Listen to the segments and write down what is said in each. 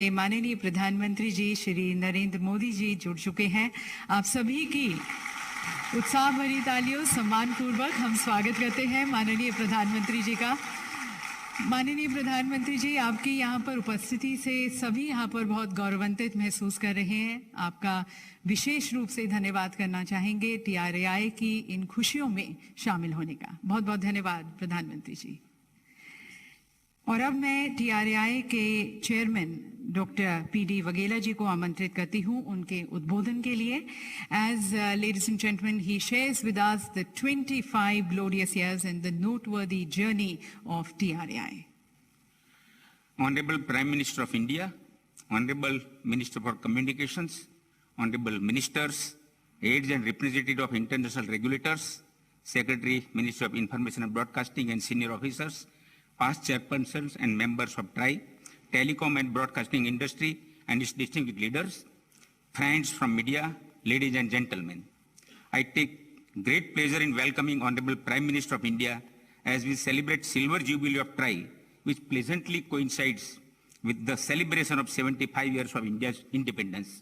माननीय प्रधानमंत्री जी श्री नरेंद्र मोदी जी जुड़ चुके हैं। आप सभी की उत्साह भरी तालियों सम्मान पूर्वक हम स्वागत करते हैं माननीय प्रधानमंत्री जी का। माननीय प्रधानमंत्री जी, आपकी यहाँ पर उपस्थिति से सभी यहाँ पर बहुत गौरवान्वित महसूस कर रहे हैं। आपका विशेष रूप से धन्यवाद करना चाहेंगे TRAI की इन खुशियों में शामिल होने का। बहुत बहुत धन्यवाद प्रधानमंत्री जी। और अब मैं TRAI के चेयरमैन डॉक्टर PD वघेला जी को आमंत्रित करती हूं उनके उद्बोधन के लिए। As ladies and gentlemen, he shares with us the 25 glorious years and the noteworthy journey of TRAI. Honorable Prime Minister of India, Honorable Minister for Communications, Honorable Ministers, aides and representatives of international regulators, Secretary, Minister of Information and Broadcasting and senior officers, past chairpersons and members of TRAI, telecom and broadcasting industry and its distinguished leaders, friends from media, ladies and gentlemen. I take great pleasure in welcoming Honorable Prime Minister of India as we celebrate Silver Jubilee of TRAI, which pleasantly coincides with the celebration of 75 years of India's independence.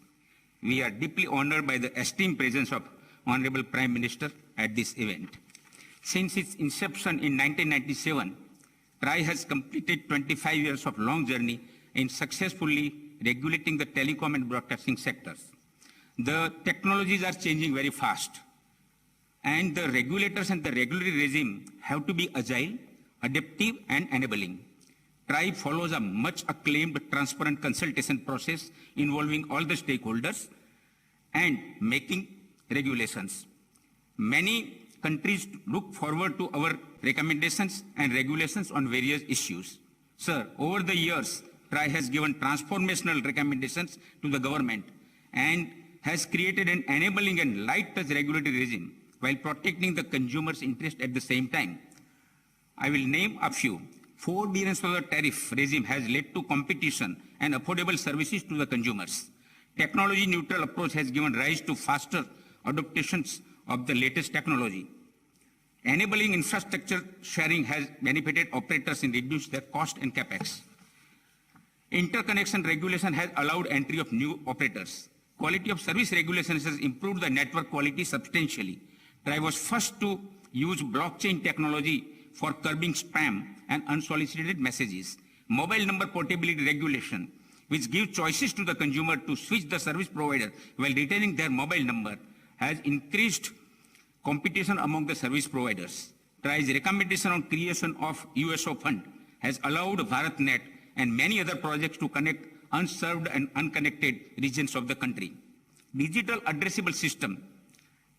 We are deeply honored by the esteemed presence of Honorable Prime Minister at this event. Since its inception in 1997, TRAI has completed 25 years of long journey in successfully regulating the telecom and broadcasting sectors. The technologies are changing very fast, and the regulators and the regulatory regime have to be agile, adaptive, and enabling. TRAI follows a much acclaimed transparent consultation process involving all the stakeholders and making regulations. Many countries look forward to our recommendations and regulations on various issues. Sir, over the years, TRAI has given transformational recommendations to the government and has created an enabling and light-touch regulatory regime while protecting the consumer's interest at the same time. I will name a few. Forbearance of the tariff regime has led to competition and affordable services to the consumers. Technology-neutral approach has given rise to faster adaptations of the latest technology. Enabling infrastructure sharing has benefited operators in reducing their cost and capex. Interconnection regulation has allowed entry of new operators. Quality of service regulations has improved the network quality substantially. TRAI was first to use blockchain technology for curbing spam and unsolicited messages. Mobile number portability regulation, which gives choices to the consumer to switch the service provider while retaining their mobile number, has increased competition among the service providers. TRAI's recommendation on creation of USO fund has allowed BharatNet and many other projects to connect unserved and unconnected regions of the country. Digital addressable system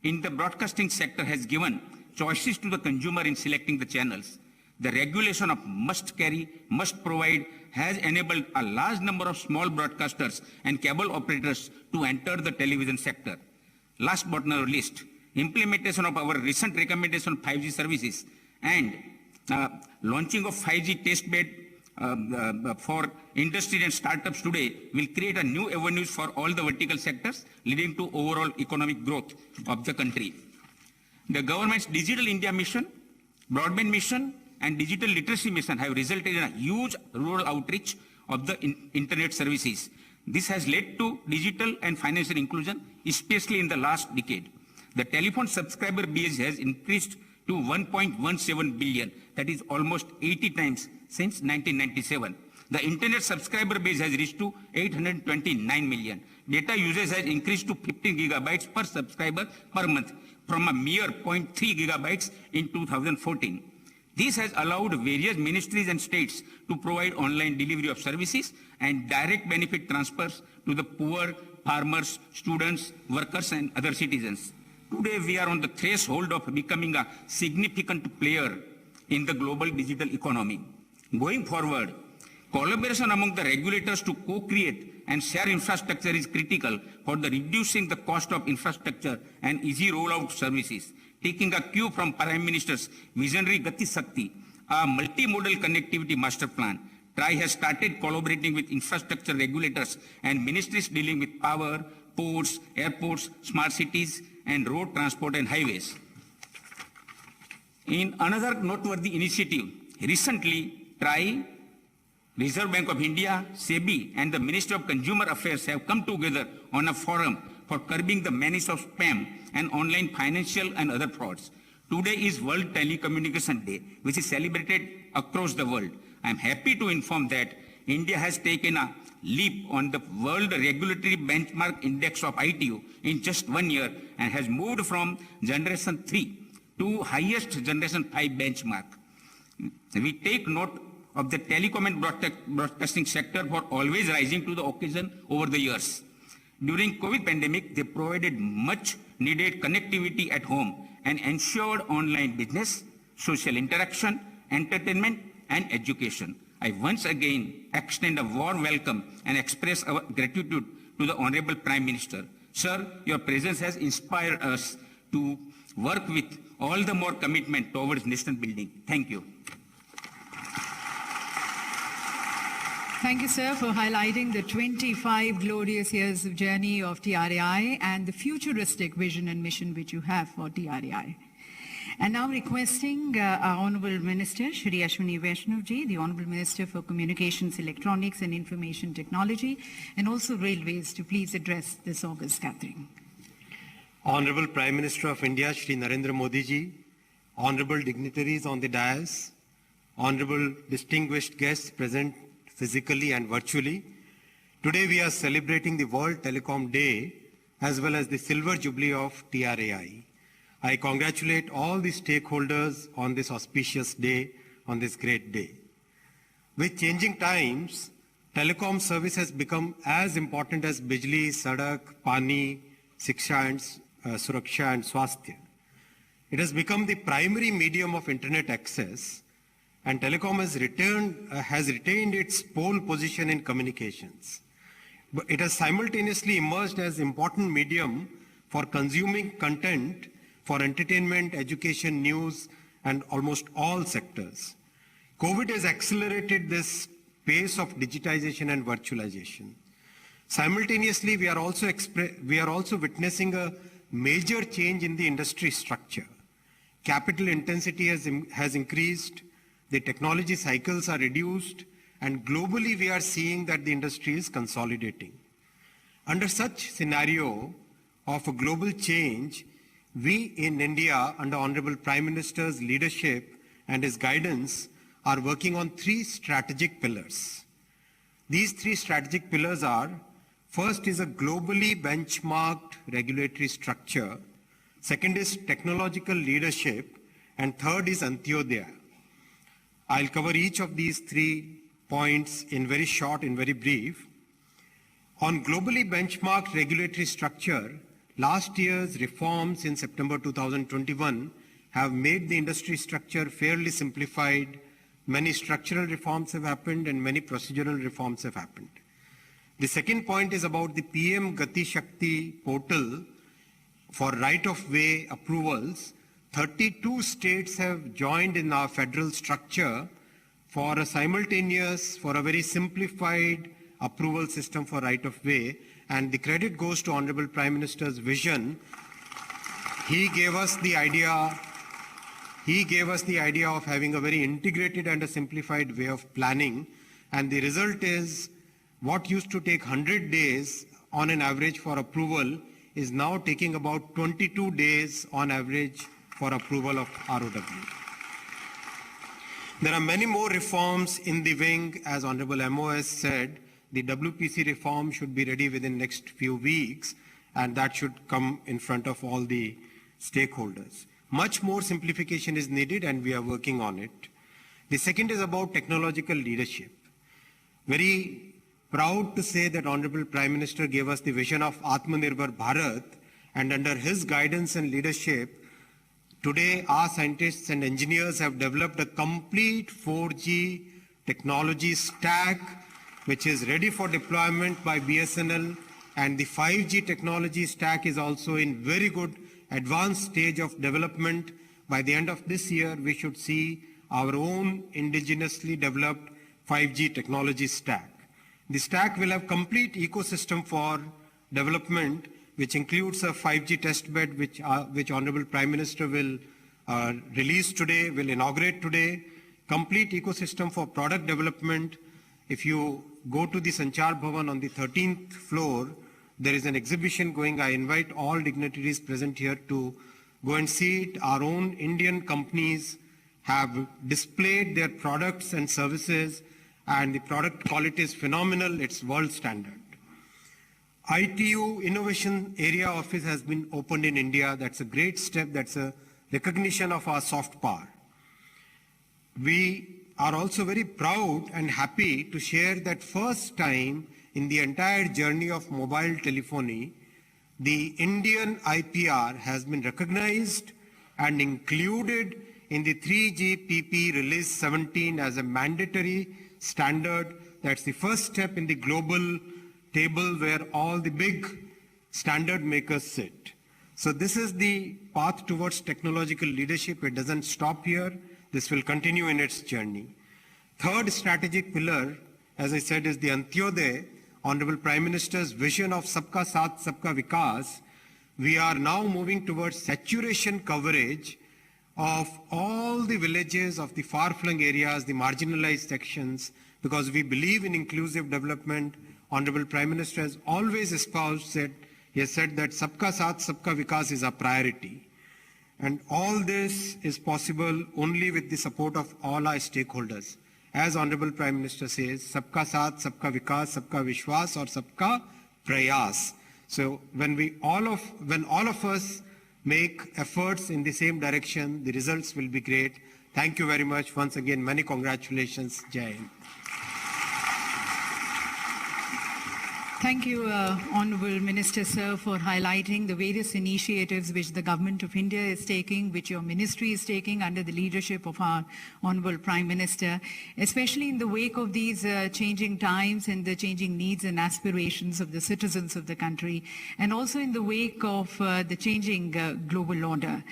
in the broadcasting sector has given choices to the consumer in selecting the channels. The regulation of must carry, must provide has enabled a large number of small broadcasters and cable operators to enter the television sector. Last but not least, implementation of our recent recommendation on 5G services and launching of 5G testbed for industry and startups today will create a new avenues for all the vertical sectors, leading to overall economic growth of the country. The government's Digital India mission, broadband mission, and digital literacy mission have resulted in a huge rural outreach of the internet services. This has led to digital and financial inclusion, especially in the last decade. The telephone subscriber base has increased to 1.17 billion, that is almost 80 times since 1997. The internet subscriber base has reached to 829 million. Data usage has increased to 15 gigabytes per subscriber per month from a mere 0.3 gigabytes in 2014. This has allowed various ministries and states to provide online delivery of services and direct benefit transfers to the poor, farmers, students, workers, and other citizens. Today, we are on the threshold of becoming a significant player in the global digital economy. Going forward, collaboration among the regulators to co-create and share infrastructure is critical for the reducing the cost of infrastructure and easy rollout services. Taking a cue from Prime Minister's visionary Gati Shakti, a multimodal connectivity master plan, TRAI has started collaborating with infrastructure regulators and ministries dealing with power, ports, airports, smart cities, and road transport and highways. In another noteworthy initiative, recently TRAI Reserve Bank of India, SEBI, and the Ministry of Consumer Affairs have come together on a forum for curbing the menace of spam and online financial and other frauds. Today is World Telecommunication Day, which is celebrated across the world. I am happy to inform that India has taken a leap on the World Regulatory Benchmark Index of ITU in just 1 year and has moved from Generation 3 to highest Generation 5 benchmark. We take note of the telecom and broadcasting sector for always rising to the occasion over the years. During COVID pandemic, they provided much needed connectivity at home and ensured online business, social interaction, entertainment, and education. I once again extend a warm welcome and express our gratitude to the Honorable Prime Minister. Sir, your presence has inspired us to work with all the more commitment towards nation building. Thank you. Thank you, sir, for highlighting the 25 glorious years of journey of TRAI and the futuristic vision and mission which you have for TRAI. And now requesting our Honourable Minister, Shri Ashwini Vaishnav Ji, the Honourable Minister for Communications, Electronics and Information Technology, and also Railways, to please address this august gathering. Honourable Prime Minister of India, Shri Narendra Modi Ji, Honourable dignitaries on the dais, Honourable distinguished guests present physically and virtually. Today we are celebrating the World Telecom Day as well as the Silver Jubilee of TRAI. I congratulate all the stakeholders on this auspicious day, on this great day. With changing times, telecom service has become as important as Bijli, Sadak, Pani, Siksha and Suraksha and Swasthya. It has become the primary medium of internet access, and telecom has retained its pole position in communications. But it has simultaneously emerged as important medium for consuming content for entertainment, education, news, and almost all sectors. COVID has accelerated this pace of digitization and virtualization. Simultaneously, we are also witnessing a major change in the industry structure. Capital intensity has increased, the technology cycles are reduced, and globally we are seeing that the industry is consolidating. Under such scenario of a global change, we in India, under Honorable Prime Minister's leadership and his guidance, are working on 3 strategic pillars. These 3 strategic pillars are: first is a globally benchmarked regulatory structure, second is technological leadership, and third is Antyodaya. I'll cover each of these 3 points in very short and very brief. On globally benchmarked regulatory structure, last year's reforms in September 2021 have made the industry structure fairly simplified. Many structural reforms have happened and many procedural reforms have happened. The second point is about the PM Gati Shakti portal for right-of-way approvals. 32 states have joined in our federal structure for a very simplified approval system for right-of-way, and the credit goes to Honorable Prime Minister's vision. He gave us the idea of having a very integrated and a simplified way of planning, and the result is what used to take 100 days on an average for approval is now taking about 22 days on average for approval of ROW. There are many more reforms in the wing. As Honorable MOS said, the WPC reform should be ready within next few weeks, and that should come in front of all the stakeholders. Much more simplification is needed, and we are working on it. The second is about technological leadership. Very proud to say that Honorable Prime Minister gave us the vision of Atmanirbhar Bharat, and under his guidance and leadership, today our scientists and engineers have developed a complete 4G technology stack which is ready for deployment by BSNL, and the 5G technology stack is also in very good advanced stage of development. By the end of this year, we should see our own indigenously developed 5G technology stack. The stack will have complete ecosystem for development, which includes a 5G testbed, which Honorable Prime Minister will release today, will inaugurate today, complete ecosystem for product development, If you go to the Sanchar Bhavan on the 13th floor, there is an exhibition going. I invite all dignitaries present here to go and see it. Our own Indian companies have displayed their products and services, and the product quality is phenomenal. It's world standard. ITU Innovation Area Office has been opened in India. That's a great step. That's a recognition of our soft power. We are also very proud and happy to share that first time in the entire journey of mobile telephony, the Indian IPR has been recognized and included in the 3GPP Release 17 as a mandatory standard. That's the first step in the global table where all the big standard makers sit. So this is the path towards technological leadership. It doesn't stop here. This will continue in its journey. Third strategic pillar, as I said, is the Antyodaya, Honorable Prime Minister's vision of Sabka Saath, Sabka Vikas. We are now moving towards saturation coverage of all the villages of the far-flung areas, the marginalized sections, because we believe in inclusive development. Honorable Prime Minister has always espoused that he has said that Sabka Saath, Sabka Vikas is a priority. And all this is possible only with the support of all our stakeholders. As Honorable Prime Minister says, Sabka Saath, Sabka Vikas, Sabka Vishwas, or Sabka Prayas. So when all of us make efforts in the same direction, the results will be great. Thank you very much. Once again, many congratulations. Jai Hind. Thank you, Honourable Minister, sir, for highlighting the various initiatives which the Government of India is taking, which your ministry is taking under the leadership of our Honourable Prime Minister, especially in the wake of these changing times and the changing needs and aspirations of the citizens of the country, and also in the wake of the changing global order.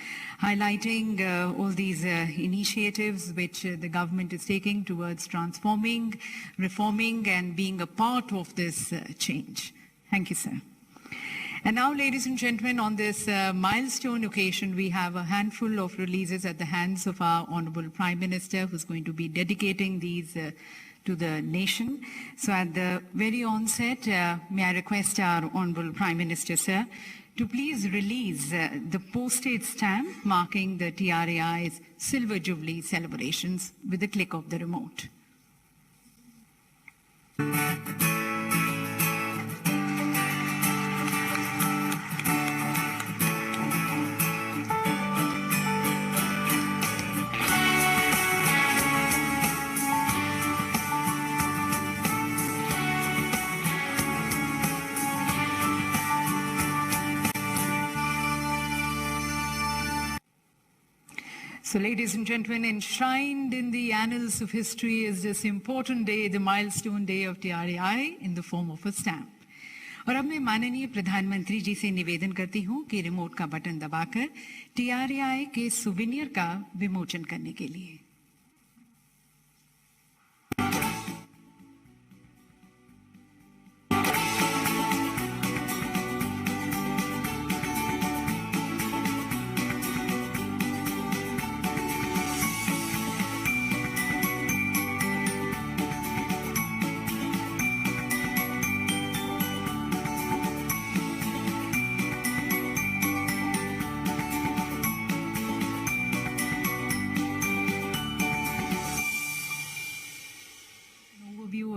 Highlighting all these initiatives which the government is taking towards transforming, reforming, and being a part of this change. Thank you, sir. And now, ladies and gentlemen, on this milestone occasion, we have a handful of releases at the hands of our Honorable Prime Minister, who's going to be dedicating these to the nation. So at the very onset, may I request our Honorable Prime Minister, sir, to please release the postage stamp marking the TRAI's Silver Jubilee celebrations with the click of the remote. So, ladies and gentlemen, enshrined in the annals of history is this important day, the milestone day of TRAI in the form of a stamp. और अब मैं माननीय प्रधानमंत्री जी से निवेदन करती हूं कि रिमोट का बटन दबाकर TRAI के सुवेनियर का विमोचन करने के लिए।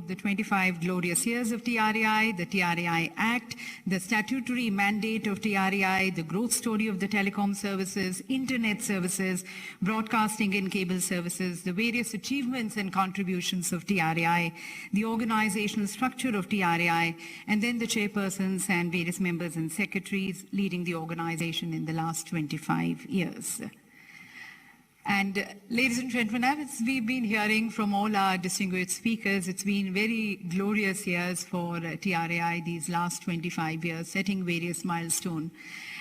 The 25 glorious years of TRAI, the TRAI Act, the statutory mandate of TRAI, the growth story of the telecom services, internet services, broadcasting and cable services, the various achievements and contributions of TRAI, the organizational structure of TRAI, and then the chairpersons and various members and secretaries leading the organization in the last 25 years. And ladies and gentlemen, as we've been hearing from all our distinguished speakers, it's been very glorious years for TRAI these last 25 years, setting various milestones.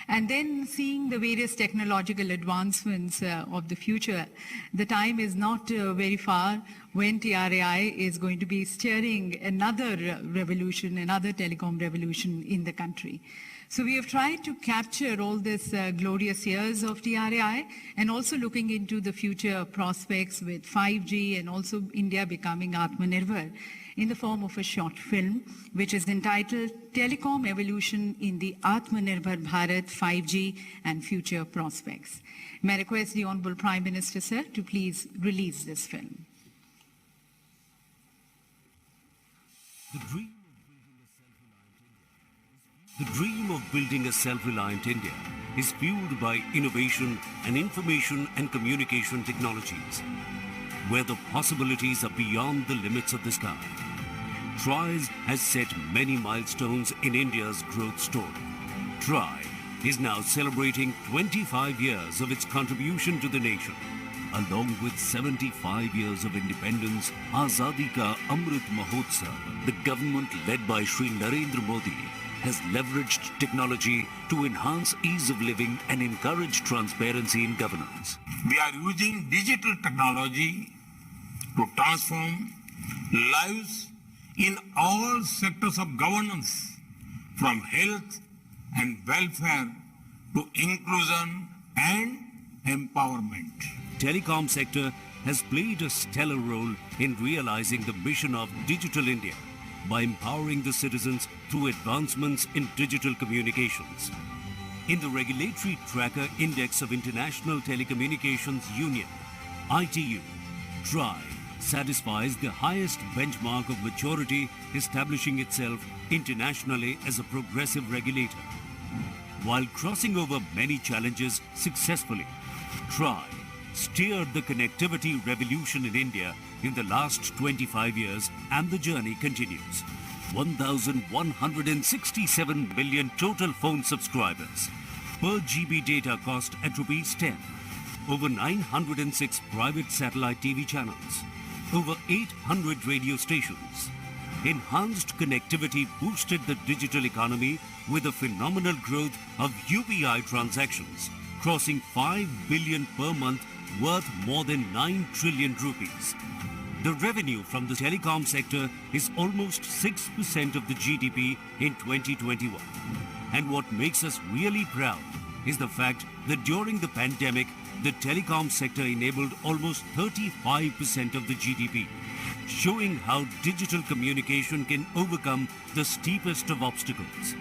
And then seeing the various technological advancements of the future, the time is not very far when TRAI is going to be steering another revolution, another telecom revolution in the country. So we have tried to capture all these glorious years of TRAI and also looking into the future prospects with 5G and also India becoming Atmanirbhar in the form of a short film, which is entitled Telecom Evolution in the Atmanirbhar Bharat 5G and Future Prospects. May I request the Honorable Prime Minister, sir, to please release this film. The dream of building a self-reliant India is fueled by innovation and information and communication technologies, where the possibilities are beyond the limits of the sky. TRISE has set many milestones in India's growth story. TRI is now celebrating 25 years of its contribution to the nation. Along with 75 years of independence, Azadi Ka Amrit Mahotsav, the government led by Shri Narendra Modi has leveraged technology to enhance ease of living and encourage transparency in governance. We are using digital technology to transform lives in all sectors of governance, from health and welfare to inclusion and empowerment. Telecom sector has played a stellar role in realizing the mission of Digital India by empowering the citizens through advancements in digital communications. In the Regulatory Tracker Index of International Telecommunications Union, ITU, TRI satisfies the highest benchmark of maturity, establishing itself internationally as a progressive regulator. While crossing over many challenges successfully, TRI steered the connectivity revolution in India in the last 25 years, and the journey continues. 1,167 million total phone subscribers, per GB data cost at ₹10, over 906 private satellite TV channels, over 800 radio stations. Enhanced connectivity boosted the digital economy with a phenomenal growth of UPI transactions, crossing 5 billion per month, worth more than 9 trillion rupees. The revenue from the telecom sector is almost 6% of the GDP in 2021. And what makes us really proud is the fact that during the pandemic, the telecom sector enabled almost 35% of the GDP, showing how digital communication can overcome the steepest of obstacles.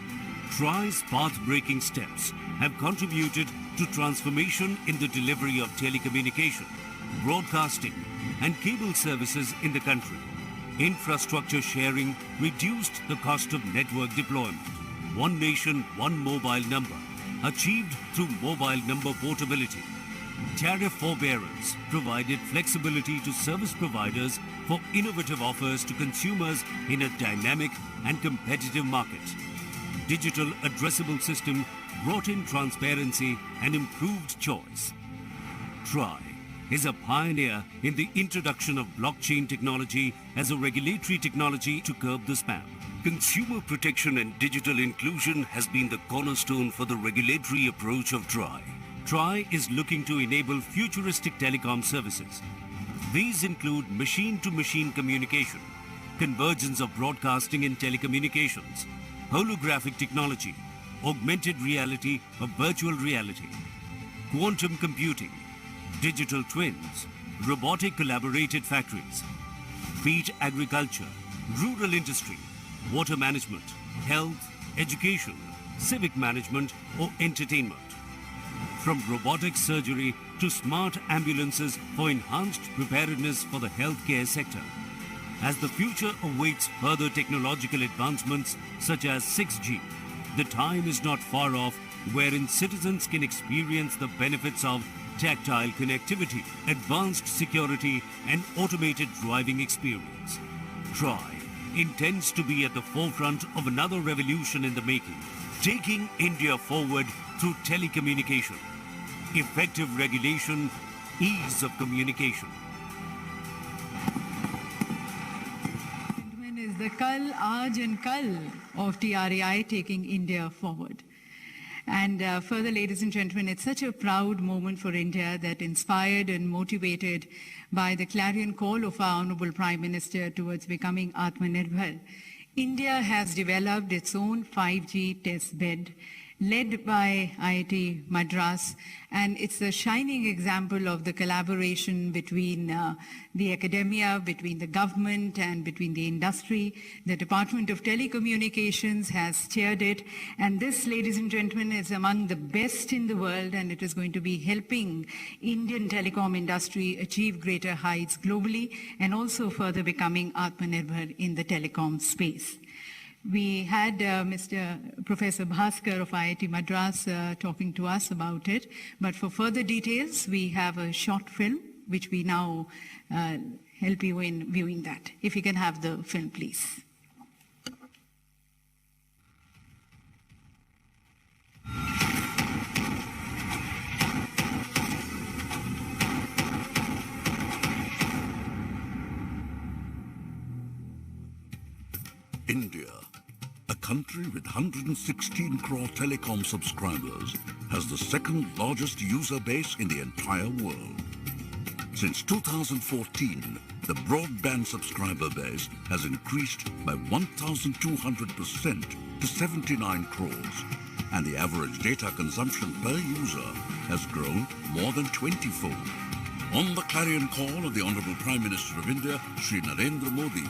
TRI's path-breaking steps have contributed to transformation in the delivery of telecommunication, broadcasting, and cable services in the country. Infrastructure sharing reduced the cost of network deployment. One nation, one mobile number, achieved through mobile number portability. Tariff forbearance provided flexibility to service providers for innovative offers to consumers in a dynamic and competitive market. Digital addressable system brought in transparency and improved choice. TRI is a pioneer in the introduction of blockchain technology as a regulatory technology to curb the spam. Consumer protection and digital inclusion has been the cornerstone for the regulatory approach of TRI. TRI is looking to enable futuristic telecom services. These include machine-to-machine communication, convergence of broadcasting and telecommunications, holographic technology, augmented reality or virtual reality, quantum computing, digital twins, robotic collaborated factories, wheat agriculture, rural industry, water management, health, education, civic management or entertainment. From robotic surgery to smart ambulances for enhanced preparedness for the healthcare sector. As the future awaits further technological advancements such as 6G, the time is not far off wherein citizens can experience the benefits of tactile connectivity, advanced security, and automated driving experience. TRI intends to be at the forefront of another revolution in the making, taking India forward through telecommunication, effective regulation, ease of communication. Is the Kal, Aaj and Kal of TRAI taking India forward. And further, ladies and gentlemen, it's such a proud moment for India that, inspired and motivated by the clarion call of our Honorable Prime Minister towards becoming Atmanirbhar, India has developed its own 5G test bed led by IIT Madras, and it's a shining example of the collaboration between the academia, between the government, and between the industry. The Department of Telecommunications has chaired it, and this, ladies and gentlemen, is among the best in the world, and it is going to be helping Indian telecom industry achieve greater heights globally and also further becoming Atmanirbhar in the telecom space. We had Professor Bhaskar of IIT Madras talking to us about it, but for further details, we have a short film which we now help you in viewing that. If you can have the film, please. India, a country with 116 crore telecom subscribers, has the second largest user base in the entire world. Since 2014, the broadband subscriber base has increased by 1,200% to 79 crores, and the average data consumption per user has grown more than 20-fold. On the clarion call of the Honorable Prime Minister of India, Shri Narendra Modi,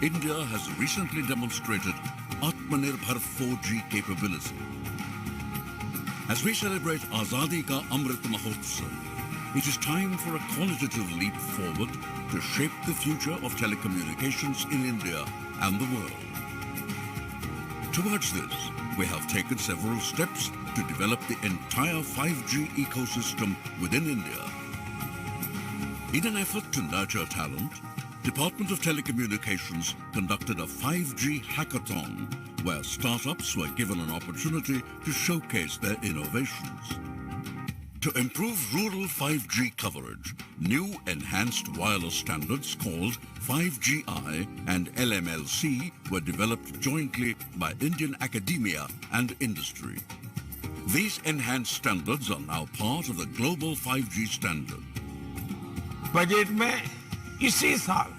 India has recently demonstrated Atmanirbhar 4G capability. As we celebrate Azadi Ka Amrit Mahotsav, it is time for a qualitative leap forward to shape the future of telecommunications in India and the world. Towards this, we have taken several steps to develop the entire 5G ecosystem within India. In an effort to nurture talent, Department of Telecommunications conducted a 5G hackathon where startups were given an opportunity to showcase their innovations. To improve rural 5G coverage, new enhanced wireless standards called 5GI and LMLC were developed jointly by Indian academia and industry. These enhanced standards are now part of the global 5G standard. Budget में इसी साल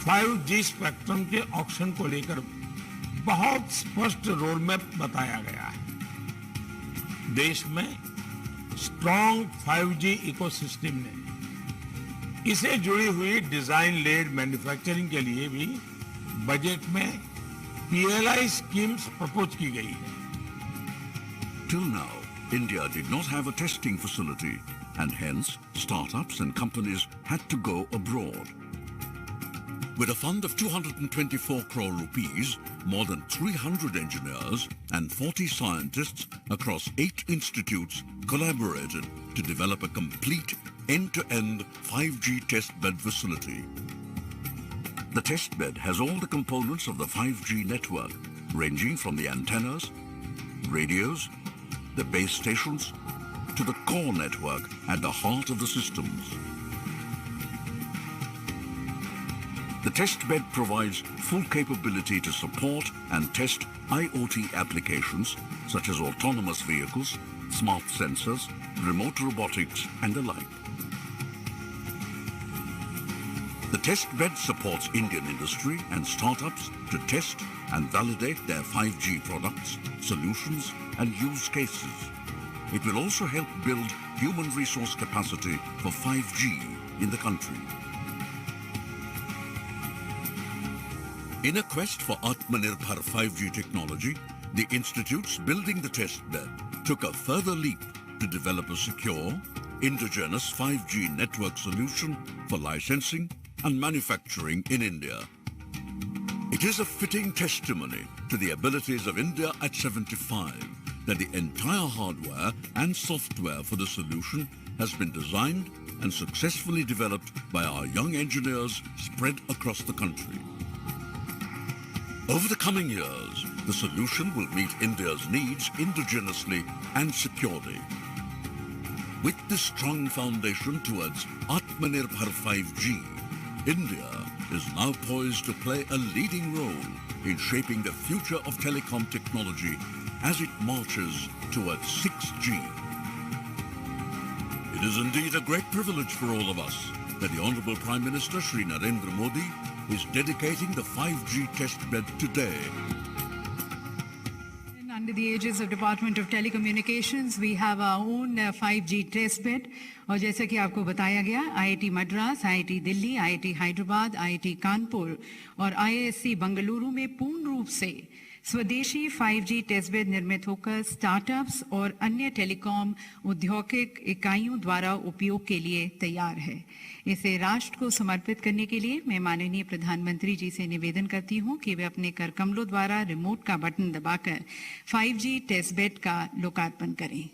5G spectrum के auction को लेकर बहुत स्पष्ट road map बताया गया है। देश में स्ट्रॉन्ग 5G इकोसिस्टम ने इसे जुड़ी हुई डिजाइन लेड मैन्युफैक्चरिंग के लिए भी बजट में PLI स्कीम्स प्रपोज की गई है। Till now, India did not have a testing facility, and hence startups and companies had to go abroad. With a fund of 224 crore rupees, more than 300 engineers and 40 scientists across 8 institutes collaborated to develop a complete end-to-end 5G testbed facility. The testbed has all the components of the 5G network, ranging from the antennas, radios, the base stations, to the core network at the heart of the systems. The testbed provides full capability to support and test IoT applications such as autonomous vehicles, smart sensors, remote robotics, and the like. The testbed supports Indian industry and startups to test and validate their 5G products, solutions, and use cases. It will also help build human resource capacity for 5G in the country. In a quest for Atmanirbhar 5G technology, the institutes building the testbed took a further leap to develop a secure, indigenous 5G network solution for licensing and manufacturing in India. It is a fitting testimony to the abilities of India at 75 that the entire hardware and software for the solution has been designed and successfully developed by our young engineers spread across the country. Over the coming years, the solution will meet India's needs indigenously and securely. With this strong foundation towards Atmanirbhar 5G, India is now poised to play a leading role in shaping the future of telecom technology as it marches towards 6G. It is indeed a great privilege for all of us that the Honorable Prime Minister Shri Narendra Modi is dedicating the 5G testbed today. Under the aegis of Department of Telecommunications, we have our own 5G test bed. और जैसा कि आपको बताया गया, IIT Madras, IIT Delhi, IIT Hyderabad, IIT Kanpur और IISc Bengaluru में पूर्ण रूप से स्वदेशी 5G टेस्ट बेड निर्मित होकर स्टार्टअप्स और अन्य टेलीकॉम औद्योगिक इकाइयों द्वारा उपयोग के लिए तैयार है। इसे राष्ट्र को समर्पित करने के लिए मैं माननीय प्रधानमंत्री जी से निवेदन करती हूं कि वे अपने कर कमलों द्वारा रिमोट का बटन दबाकर 5G टेस्ट बेड का लोकार्पण करें।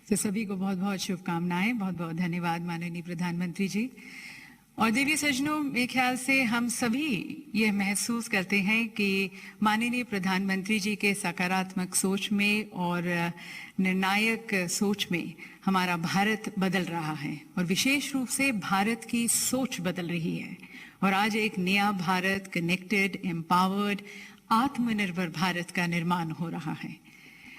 तो सभी को बहुत बहुत शुभकामनाएं, बहुत बहुत धन्यवाद माननीय प्रधानमंत्री जी। और देवी सज्जनों, मेरे ख्याल से हम सभी यह महसूस करते हैं कि माननीय प्रधानमंत्री जी के सकारात्मक सोच में और निर्णायक सोच में हमारा भारत बदल रहा है और विशेष रूप से भारत की सोच बदल रही है और आज एक नया भारत, कनेक्टेड, एम्पावर्ड, आत्मनिर्भर भारत का निर्माण हो रहा है।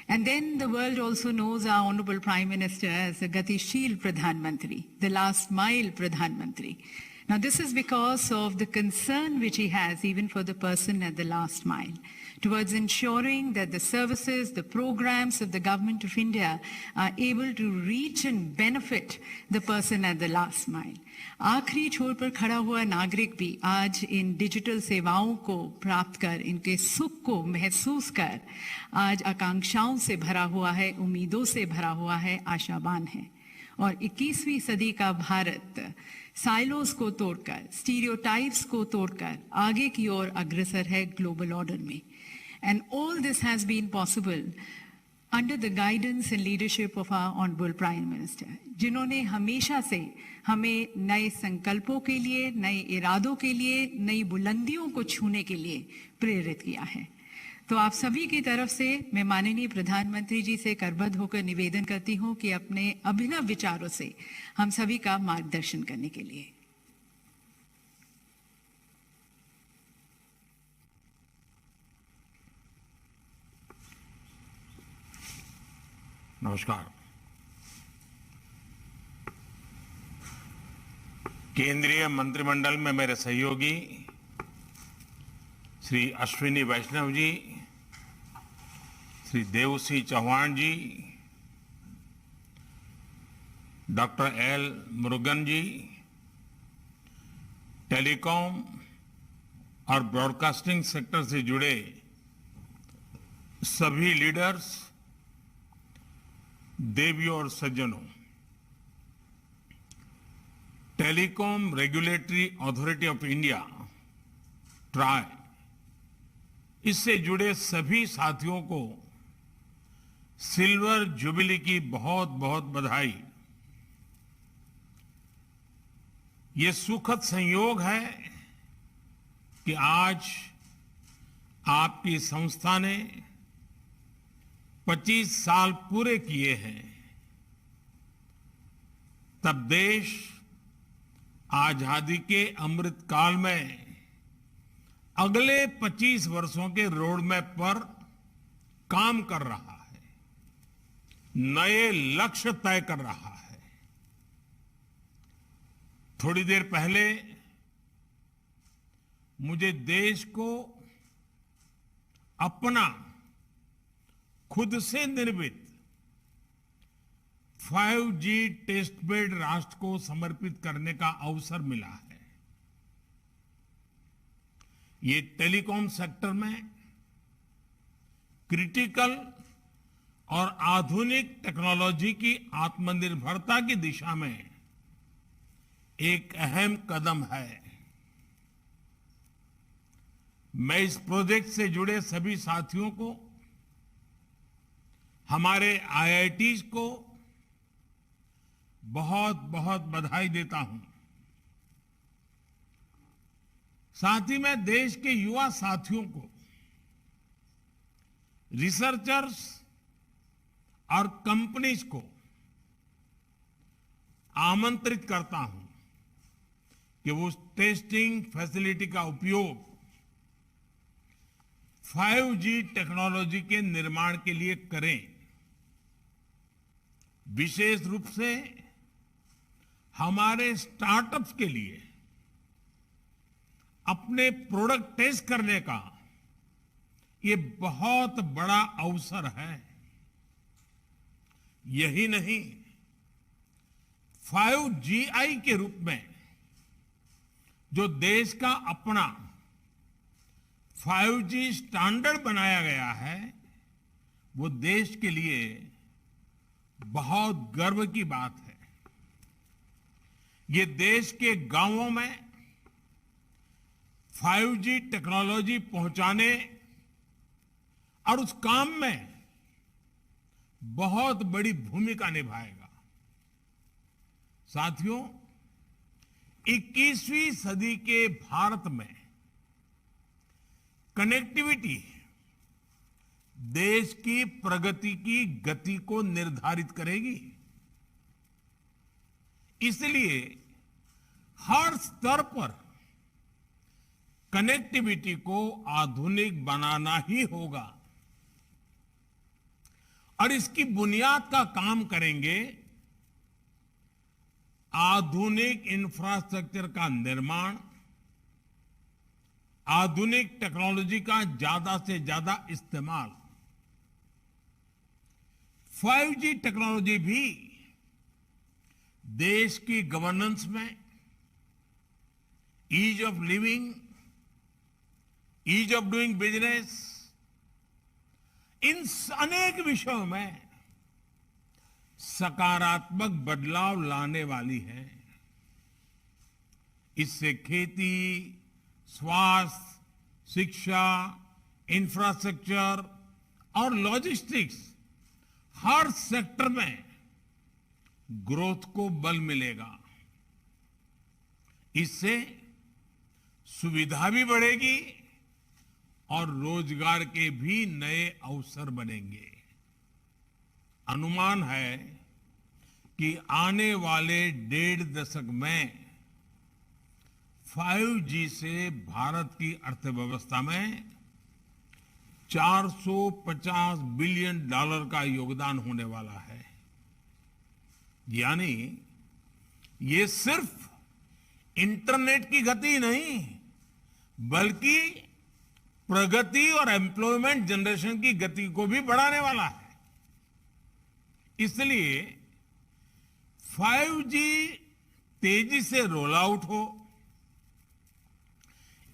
And then the world also knows our Honorable Prime Minister as a Gatishil Pradhan Mantri, the last mile Pradhan Mantri. Now this is because of the concern which he has even for the person at the last mile, towards ensuring that the services, the programs of the Government of India are able to reach and benefit the person at the last mile. आखिरी छोर पर खड़ा हुआ नागरिक भी आज इन digital सेवाओं को प्राप्त कर, इनके सुख को महसूस कर आज आकांक्षाओं से भरा हुआ है, उम्मीदों से भरा हुआ है, आशावान है। और 21वीं सदी का भारत साइलोस को तोड़कर, स्टीरियोटाइप्स को तोड़कर आगे की ओर अग्रसर है ग्लोबल ऑर्डर में। And all this has been possible under the guidance and leadership of our Honorable Prime Minister, जिन्होंने हमेशा से हमें नए संकल्पों के लिए, नए इरादों के लिए, नई बुलंदियों को छूने के लिए प्रेरित किया है। तो आप सभी की तरफ से मैं माननीय प्रधानमंत्री जी से करबद्ध होकर निवेदन करती हूं कि अपने अभिनव विचारों से हम सभी का मार्गदर्शन करने के लिए। नमस्कार। केंद्रीय मंत्रिमंडल में मेरे सहयोगी श्री अश्विनी वैष्णव जी, श्री देवसी चौहान जी, डॉक्टर एल मुरुगन जी, टेलीकॉम और ब्रॉडकास्टिंग सेक्टर से जुड़े सभी लीडर्स, देवियों और सज्जनों, telecom regulatory authority of India try, इससे जुड़े सभी साथियों को सिल्वर जुबिली की बहुत बहुत बधाई। ये सुखद संयोग है कि आज आपकी संस्था ने 25 साल पूरे किए हैं। तब देश आजादी के अमृत काल में अगले 25 वर्षों के रोड मैप पर काम कर रहा है, नए लक्ष्य तय कर रहा है। थोड़ी देर पहले मुझे देश को अपना खुद से निर्मित 5G टेस्ट बेड राष्ट्र को समर्पित करने का अवसर मिला है। ये टेलीकॉम सेक्टर में क्रिटिकल और आधुनिक टेक्नोलॉजी की आत्मनिर्भरता की दिशा में एक अहम कदम है। मैं इस प्रोजेक्ट से जुड़े सभी साथियों को, हमारे IITs को बहुत बहुत बधाई देता हूं। साथ ही मैं देश के युवा साथियों को, रिसर्चर्स और कंपनीज को आमंत्रित करता हूं कि वो उस टेस्टिंग फैसिलिटी का उपयोग 5G टेक्नोलॉजी के निर्माण के लिए करें। विशेष रूप से हमारे स्टार्टअप्स के लिए अपने प्रोडक्ट टेस्ट करने का ये बहुत बड़ा अवसर है। यही नहीं, 5GI के रूप में जो देश का अपना 5G स्टैंडर्ड बनाया गया है, वो देश के लिए बहुत गर्व की बात है। ये देश के गांवों में 5G टेक्नोलॉजी पहुंचाने और उस काम में बहुत बड़ी भूमिका निभाएगा। साथियों, 21वीं सदी के भारत में कनेक्टिविटी देश की प्रगति की गति को निर्धारित करेगी। इसलिए हर स्तर पर कनेक्टिविटी को आधुनिक बनाना ही होगा और इसकी बुनियाद का काम करेंगे आधुनिक इंफ्रास्ट्रक्चर का निर्माण, आधुनिक टेक्नोलॉजी का ज्यादा से ज्यादा इस्तेमाल। 5G टेक्नोलॉजी भी देश की गवर्नेंस में, ease of living, ease of doing business, इन अनेक विषयों में सकारात्मक बदलाव लाने वाली है। इससे खेती, स्वास्थ्य, शिक्षा, इंफ्रास्ट्रक्चर और लॉजिस्टिक्स, हर सेक्टर में ग्रोथ को बल मिलेगा। इससे सुविधा भी बढ़ेगी और रोजगार के भी नए अवसर बनेंगे। अनुमान है कि आने वाले 1.5 दशक में 5G से भारत की अर्थव्यवस्था में $450 बिलियन का योगदान होने वाला है। यानी ये सिर्फ इंटरनेट की गति नहीं, बल्कि प्रगति और एम्प्लॉयमेंट जनरेशन की गति को भी बढ़ाने वाला है। इसलिए 5G तेजी से रोल आउट हो,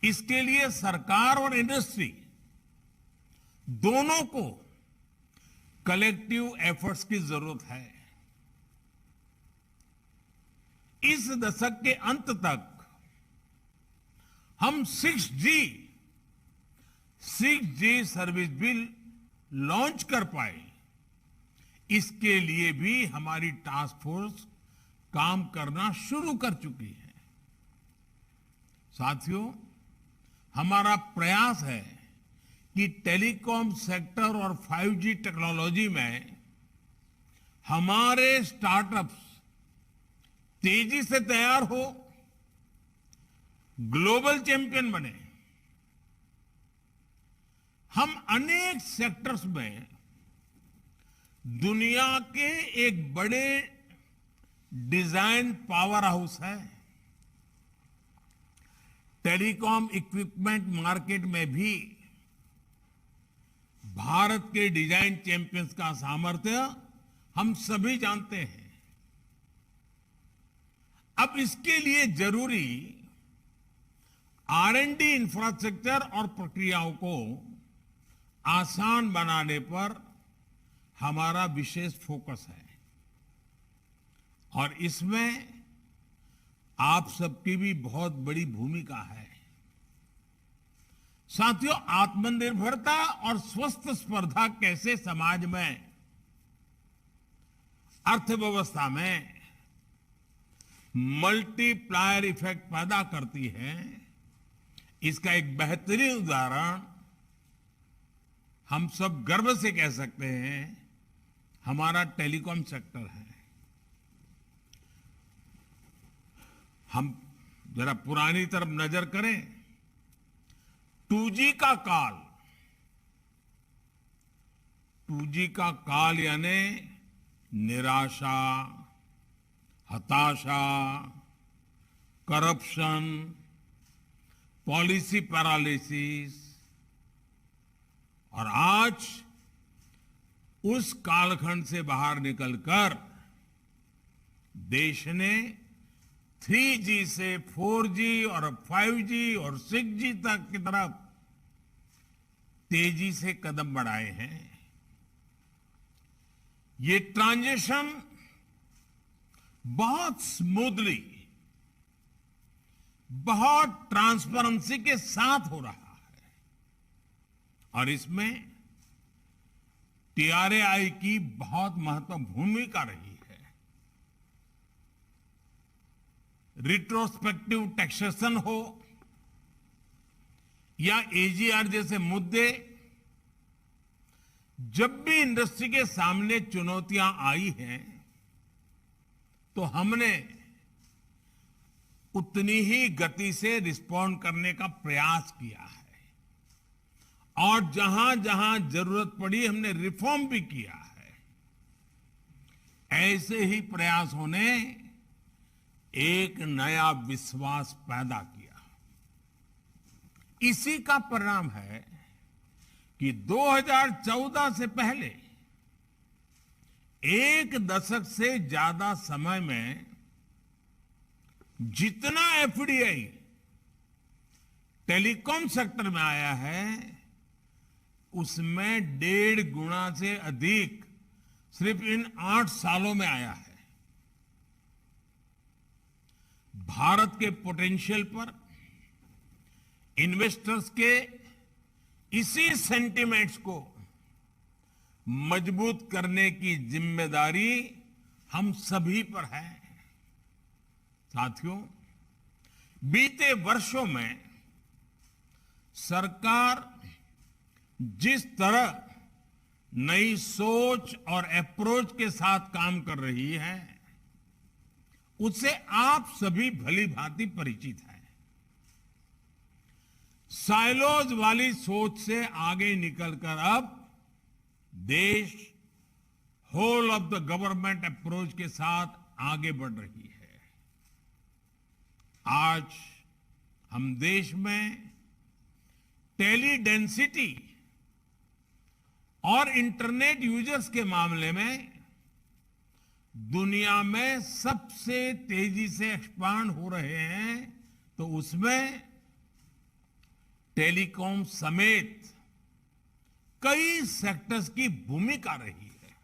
इसके लिए सरकार और इंडस्ट्री दोनों को कलेक्टिव एफर्ट्स की जरूरत है। इस दशक के अंत तक हम 6G सर्विस भी लॉन्च कर पाए, इसके लिए भी हमारी टास्क फोर्स काम करना शुरू कर चुकी है। साथियों, हमारा प्रयास है कि टेलीकॉम सेक्टर और 5G टेक्नोलॉजी में हमारे स्टार्टअप्स तेजी से तैयार हो, ग्लोबल चैंपियन बने। हम अनेक सेक्टर्स में दुनिया के एक बड़े डिजाइन पावर हाउस है। टेलीकॉम इक्विपमेंट मार्केट में भी भारत के डिजाइन चैंपियंस का सामर्थ्य हम सभी जानते हैं। अब इसके लिए जरूरी R&D इंफ्रास्ट्रक्चर और प्रक्रियाओं को आसान बनाने पर हमारा विशेष फोकस है और इसमें आप सबकी भी बहुत बड़ी भूमिका है। साथियों, आत्मनिर्भरता और स्वस्थ स्पर्धा कैसे समाज में, अर्थव्यवस्था में मल्टीप्लायर इफेक्ट पैदा करती है, इसका एक बेहतरीन उदाहरण हम सब गर्व से कह सकते हैं, हमारा टेलीकॉम सेक्टर है। हम जरा पुरानी तरफ नजर करें, 2G का काल, 2G का काल यानी निराशा, हताशा, करप्शन, पॉलिसी पैरालिसिस, और आज उस कालखंड से बाहर निकलकर देश ने 3G से 4G और 5G और 6G तक की तरफ तेजी से कदम बढ़ाए हैं। ये ट्रांजिशन बहुत स्मूथली, बहुत ट्रांसपेरेंसी के साथ हो रहा है और इसमें TRAI की बहुत महत्वपूर्ण भूमिका रही है। रिट्रोस्पेक्टिव टैक्सेशन हो या AGR जैसे मुद्दे, जब भी इंडस्ट्री के सामने चुनौतियां आई हैं तो हमने उतनी ही गति से रिस्पॉन्ड करने का प्रयास किया है और जहां जहां जरूरत पड़ी हमने रिफॉर्म भी किया है। ऐसे ही प्रयासों ने एक नया विश्वास पैदा किया। इसी का परिणाम है कि 2014 से पहले एक दशक से ज्यादा समय में जितना FDI टेलीकॉम सेक्टर में आया है, उसमें 1.5 गुना से अधिक सिर्फ इन 8 सालों में आया है। भारत के पोटेंशियल पर इन्वेस्टर्स के इसी सेंटिमेंट्स को मजबूत करने की जिम्मेदारी हम सभी पर है। साथियों, बीते वर्षों में सरकार जिस तरह नई सोच और अप्रोच के साथ काम कर रही है, उससे आप सभी भली भांति परिचित हैं। साइलोज वाली सोच से आगे निकलकर अब देश whole of the government approach के साथ आगे बढ़ रही है। आज हम देश में टेली डेंसिटी और इंटरनेट यूजर्स के मामले में दुनिया में सबसे तेजी से एक्सपांड हो रहे हैं, तो उसमें टेलीकॉम समेत कई सेक्टर्स की भूमिका रही है।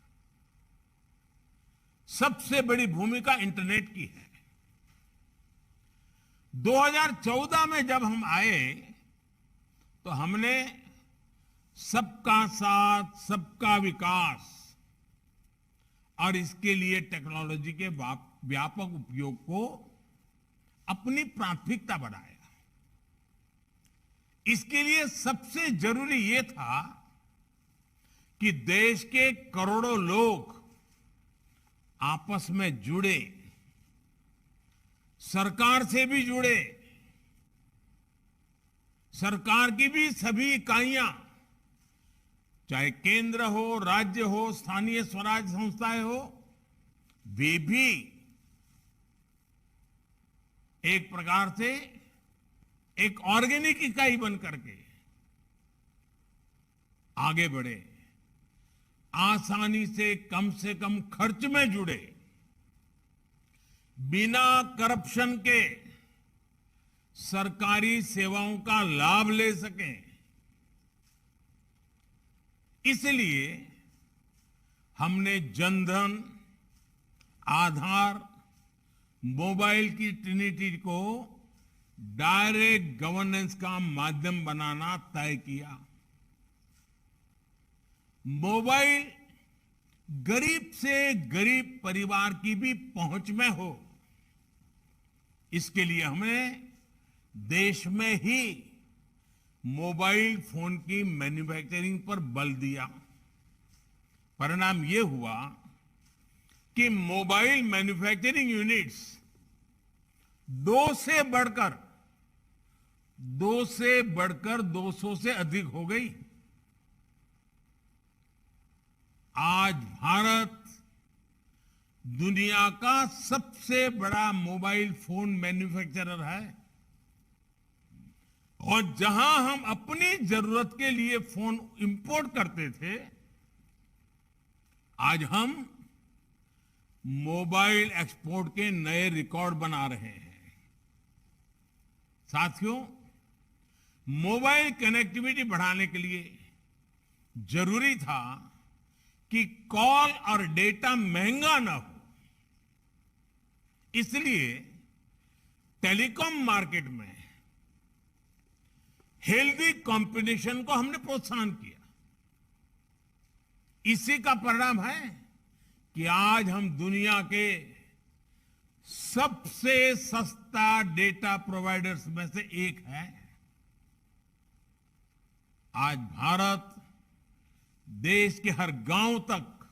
सबसे बड़ी भूमिका इंटरनेट की है। 2014 में जब हम आए तो हमने सबका साथ, सबका विकास और इसके लिए टेक्नोलॉजी के व्यापक उपयोग को अपनी प्राथमिकता बनाया। इसके लिए सबसे जरूरी ये था कि देश के करोड़ों लोग आपस में जुड़े, सरकार से भी जुड़े, सरकार की भी सभी इकाइयां, चाहे केंद्र हो, राज्य हो, स्थानीय स्वराज संस्थाएं हो, वे भी एक प्रकार से एक ऑर्गेनिक इकाई बन करके आगे बढ़े, आसानी से कम खर्च में जुड़े, बिना करप्शन के सरकारी सेवाओं का लाभ ले सकें। इसलिए हमने जनधन, आधार, मोबाइल की ट्रिनिटी को डायरेक्ट गवर्नेंस का माध्यम बनाना तय किया। मोबाइल गरीब से गरीब परिवार की भी पहुंच में हो, इसके लिए हमें देश में ही मोबाइल फोन की मैन्युफैक्चरिंग पर बल दिया। परिणाम ये हुआ कि मोबाइल मैन्युफैक्चरिंग यूनिट्स 2 से बढ़कर 200 से अधिक हो गई। आज भारत दुनिया का सबसे बड़ा मोबाइल फोन मैन्युफैक्चरर है और जहां हम अपनी जरूरत के लिए फोन इंपोर्ट करते थे, आज हम मोबाइल एक्सपोर्ट के नए रिकॉर्ड बना रहे हैं। साथियों, मोबाइल कनेक्टिविटी बढ़ाने के लिए जरूरी था कि कॉल और डेटा महंगा ना हो, इसलिए टेलीकॉम मार्केट में हेल्दी कंपटीशन को हमने प्रोत्साहन किया। इसी का परिणाम है कि आज हम दुनिया के सबसे सस्ता डेटा प्रोवाइडर्स में से एक है। आज भारत देश के हर गांव तक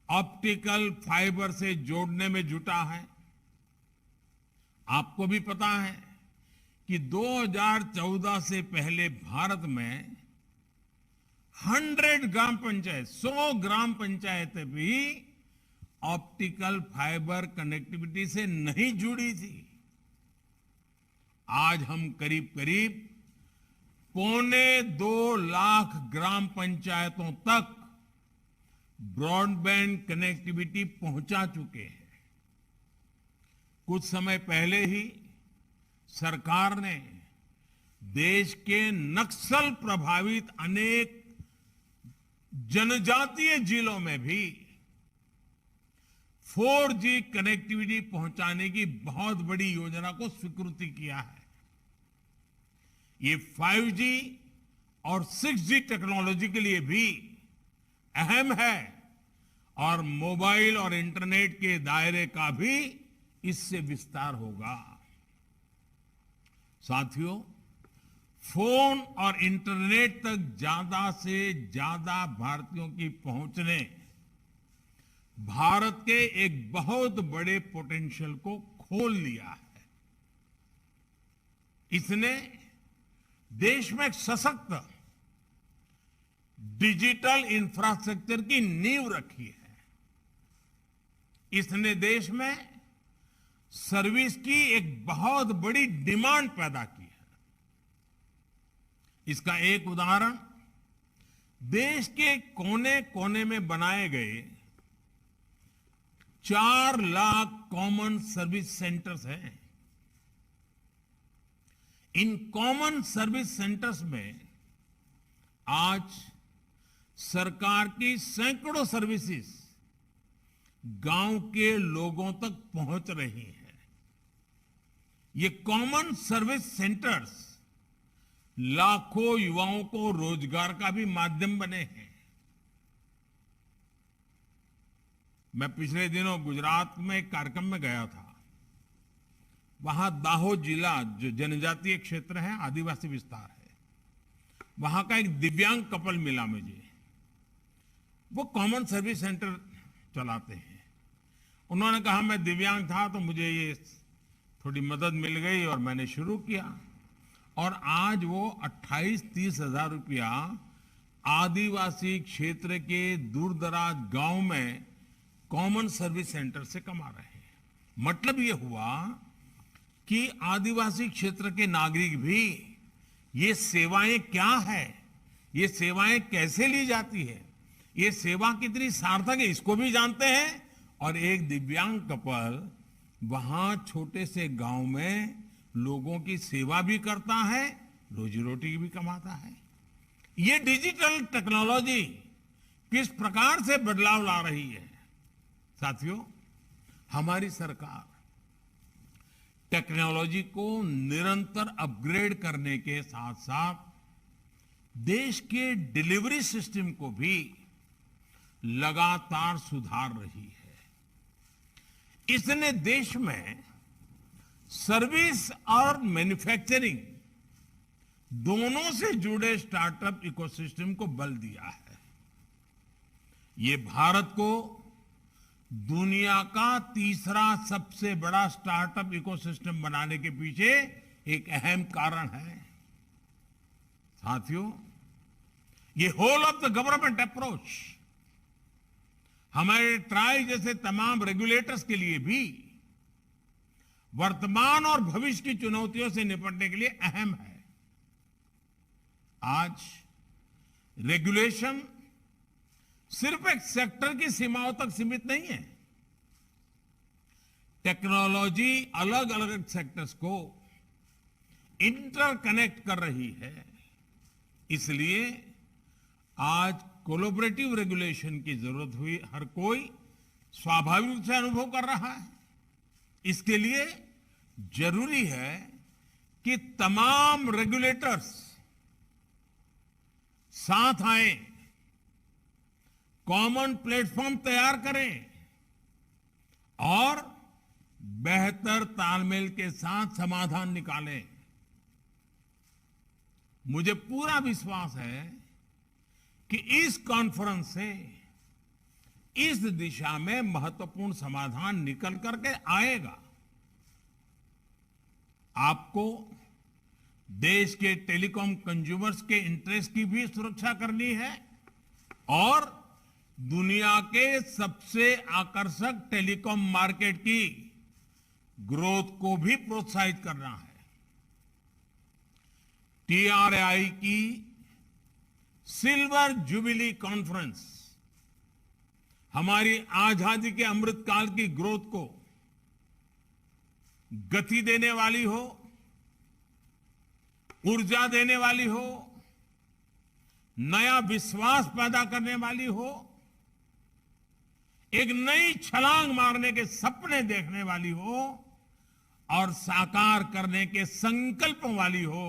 ऑप्टिकल फाइबर से जोड़ने में जुटा है। आपको भी पता है कि 2014 से पहले भारत में 100 ग्राम पंचायतें भी ऑप्टिकल फाइबर कनेक्टिविटी से नहीं जुड़ी थी। आज हम करीब करीब 2.25 लाख ग्राम पंचायतों तक ब्रॉडबैंड कनेक्टिविटी पहुंचा चुके हैं। कुछ समय पहले ही सरकार ने देश के नक्सल प्रभावित अनेक जनजातीय जिलों में भी 4G कनेक्टिविटी पहुंचाने की बहुत बड़ी योजना को स्वीकृति किया है। ये 5G और 6G टेक्नोलॉजी के लिए भी अहम है और मोबाइल और इंटरनेट के दायरे का भी इससे विस्तार होगा। साथियों, फोन और इंटरनेट तक ज्यादा से ज्यादा भारतीयों की पहुंच ने भारत के एक बहुत बड़े पोटेंशियल को खोल लिया है। इसने देश में एक सशक्त डिजिटल इंफ्रास्ट्रक्चर की नींव रखी है। इसने देश में सर्विस की एक बहुत बड़ी डिमांड पैदा की है। इसका एक उदाहरण देश के कोने कोने में बनाए गए 4 लाख कॉमन सर्विस सेंटर्स हैं। इन कॉमन सर्विस सेंटर्स में आज सरकार की सैकड़ों सर्विसेज गांव के लोगों तक पहुंच रही हैं। ये कॉमन सर्विस सेंटर्स लाखों युवाओं को रोजगार का भी माध्यम बने हैं। मैं पिछले दिनों गुजरात में एक कार्यक्रम में गया था। वहां दाहोद जिला जो जनजातीय क्षेत्र है, आदिवासी विस्तार है, वहां का एक दिव्यांग कपल मिला मुझे। वो कॉमन सर्विस सेंटर चलाते हैं। उन्होंने कहा मैं दिव्यांग था तो मुझे ये थोड़ी मदद मिल गई और मैंने शुरू किया और आज वो 28-30 हजार रुपया आदिवासी क्षेत्र के दूर-दराज गांव में कॉमन सर्विस सेंटर से कमा रहे हैं। मतलब ये हुआ कि आदिवासी क्षेत्र के नागरिक भी ये सेवाएं क्या है, ये सेवाएं कैसे ली जाती है, ये सेवा कितनी सार्थक है, इसको भी जानते हैं। और एक दिव्यांग कपल वहां छोटे से गांव में लोगों की सेवा भी करता है, रोजी रोटी भी कमाता है। ये डिजिटल टेक्नोलॉजी किस प्रकार से बदलाव ला रही है। साथियों, हमारी सरकार टेक्नोलॉजी को निरंतर अपग्रेड करने के साथ साथ देश के डिलीवरी सिस्टम को भी लगातार सुधार रही है। इसने देश में सर्विस और मैन्युफैक्चरिंग दोनों से जुड़े स्टार्टअप इकोसिस्टम को बल दिया है। ये भारत को दुनिया का तीसरा सबसे बड़ा स्टार्टअप इकोसिस्टम बनाने के पीछे एक अहम कारण है। साथियों, ये whole of the government approach हमारे ट्राई जैसे तमाम रेगुलेटर्स के लिए भी वर्तमान और भविष्य की चुनौतियों से निपटने के लिए अहम है। आज रेगुलेशन सिर्फ एक सेक्टर की सीमाओं तक सीमित नहीं है। टेक्नोलॉजी अलग अलग सेक्टर्स को इंटरकनेक्ट कर रही है। इसलिए आज कोलैबोरेटिव रेगुलेशन की जरूरत हुई हर कोई स्वाभाविक रूप से अनुभव कर रहा है। इसके लिए जरूरी है कि तमाम रेगुलेटर्स साथ आए, कॉमन प्लेटफॉर्म तैयार करें और बेहतर तालमेल के साथ समाधान निकालें। मुझे पूरा विश्वास है कि इस कॉन्फ्रेंस से इस दिशा में महत्वपूर्ण समाधान निकल करके आएगा। आपको देश के टेलीकॉम कंज्यूमर्स के इंटरेस्ट की भी सुरक्षा करनी है और दुनिया के सबसे आकर्षक टेलीकॉम मार्केट की ग्रोथ को भी प्रोत्साहित करना है। टीआरआई की सिल्वर जुबिली कॉन्फ्रेंस हमारी आजादी के अमृतकाल की ग्रोथ को गति देने वाली हो, ऊर्जा देने वाली हो, नया विश्वास पैदा करने वाली हो, एक नई छलांग मारने के सपने देखने वाली हो और साकार करने के संकल्प वाली हो।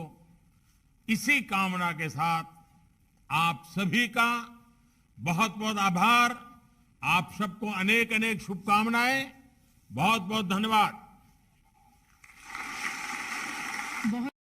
इसी कामना के साथ आप सभी का बहुत बहुत आभार। आप सबको अनेक अनेक शुभकामनाएं। बहुत बहुत धन्यवाद। बहुत